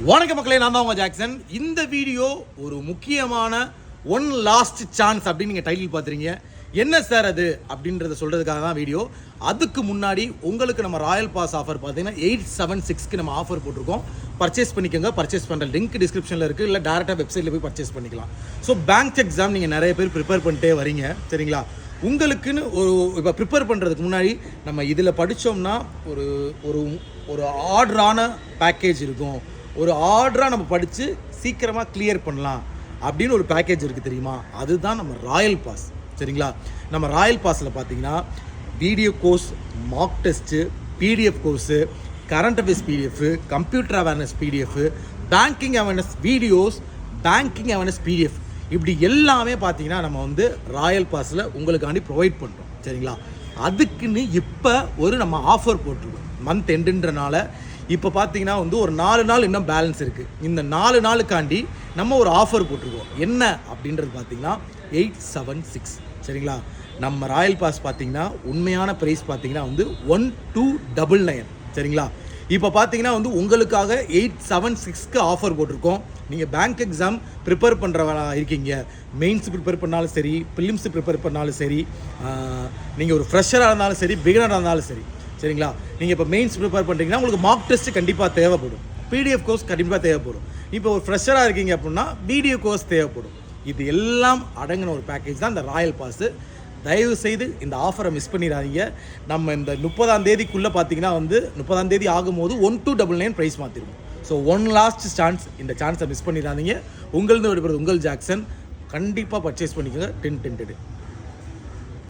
வணக்க மக்களே, நான் தான் உங்கள் ஜாக்சன். இந்த வீடியோ ஒரு முக்கியமான ஒன் லாஸ்ட் சான்ஸ் அப்படின்னு நீங்கள் டைட்டில் பார்த்துறீங்க. என்ன சார் அது அப்படின்றத சொல்கிறதுக்காக தான் வீடியோ. அதுக்கு முன்னாடி உங்களுக்கு நம்ம ராயல் பாஸ் ஆஃபர் பார்த்தீங்கன்னா 876க்கு நம்ம ஆஃபர் போட்டிருக்கோம். பர்ச்சேஸ் பண்ணிக்கோங்க. பர்ச்சேஸ் பண்ணுற லிங்க் டிஸ்கிரிப்ஷனில் இருக்குது, இல்லை டேரெக்டாக வெப்சைட்டில் போய் பர்ச்சேஸ் பண்ணிக்கலாம். ஸோ பேங்க் எக்ஸாம் நீங்கள் நிறைய பேர் ப்ரிப்பேர் பண்ணிட்டே வரீங்க, சரிங்களா? உங்களுக்குன்னு இப்போ ப்ரிப்பேர் பண்ணுறதுக்கு முன்னாடி நம்ம இதில் படித்தோம்னா ஒரு ஒரு ஒரு ஆர்டரான பேக்கேஜ் இருக்கும். ஒரு ஆர்டராக நம்ம படித்து சீக்கிரமாக கிளியர் பண்ணலாம் அப்படின்னு ஒரு பேக்கேஜ் இருக்குது, தெரியுமா? அதுதான் நம்ம ராயல் பாஸ், சரிங்களா? நம்ம ராயல் பாஸில் பார்த்தீங்கன்னா video course, mark test, PDF course, current affairs PDF, computer awareness PDF, banking awareness videos, banking awareness PDF, இப்படி எல்லாமே பார்த்தீங்கன்னா நம்ம வந்து ராயல் பாஸில் உங்களுக்காண்டி ப்ரொவைட் பண்ணுறோம், சரிங்களா? அதுக்குன்னு இப்போ நம்ம ஆஃபர் போட்டிருக்கோம். மந்த் எண்டுன்றனால இப்போ பார்த்தீங்கன்னா வந்து ஒரு 4 நாள் இன்னும் பேலன்ஸ் இருக்குது. இந்த 4 நாளுக்காண்டி நம்ம ஒரு ஆஃபர் போட்டிருக்கோம். என்ன அப்படின்றது பார்த்தீங்கன்னா 876, சரிங்களா? நம்ம ராயல் பாஸ் பார்த்தீங்கன்னா உண்மையான ப்ரைஸ் பார்த்தீங்கன்னா வந்து 1299, சரிங்களா? இப்போ பார்த்தீங்கன்னா வந்து உங்களுக்காக 876க்கு ஆஃபர் போட்டிருக்கோம். நீங்கள் பேங்க் எக்ஸாம் ப்ரிப்பேர் பண்ணுறவங்களா இருக்கீங்க, மெயின்ஸ் ப்ரிப்பேர் பண்ணாலும் சரி, ப்ரிலிம்ஸ் ப்ரிப்பேர் பண்ணாலும் சரி, நீங்கள் ஒரு ஃப்ரெஷராக இருந்தாலும் சரி, பிகினராக இருந்தாலும் சரி, சரிங்களா? நீங்கள் இப்போ மெயின்ஸ் ப்ரிப்பேர் பண்ணுறீங்கன்னா உங்களுக்கு மார்க் டெஸ்ட்டு கண்டிப்பாக தேவைப்படும், பிடிஎஃப் கோர்ஸ் கண்டிப்பாக தேவைப்படும். இப்போ ஒரு ஃப்ரெஷராக இருக்கீங்க அப்படின்னா வீடியோ கோர்ஸ் தேவைப்படும். இது எல்லாம் அடங்கின ஒரு பேக்கேஜ் தான் இந்த ராயல் பாஸு. தயவு செய்து இந்த ஆஃபரை மிஸ் பண்ணிடாதீங்க. நம்ம இந்த 30ஆம் தேதிக்குள்ளே பார்த்தீங்கன்னா வந்து 30ஆம் தேதி ஆகும்போது 1299 ப்ரைஸ் மாற்றிருக்கும். ஸோ ஒன் லாஸ்ட் சான்ஸ், இந்த சான்ஸை மிஸ் பண்ணிடாதீங்க. உங்களது விடுபடுறது உங்கள் ஜாக்சன். கண்டிப்பாக பர்ச்சேஸ் பண்ணிக்கோங்க. 10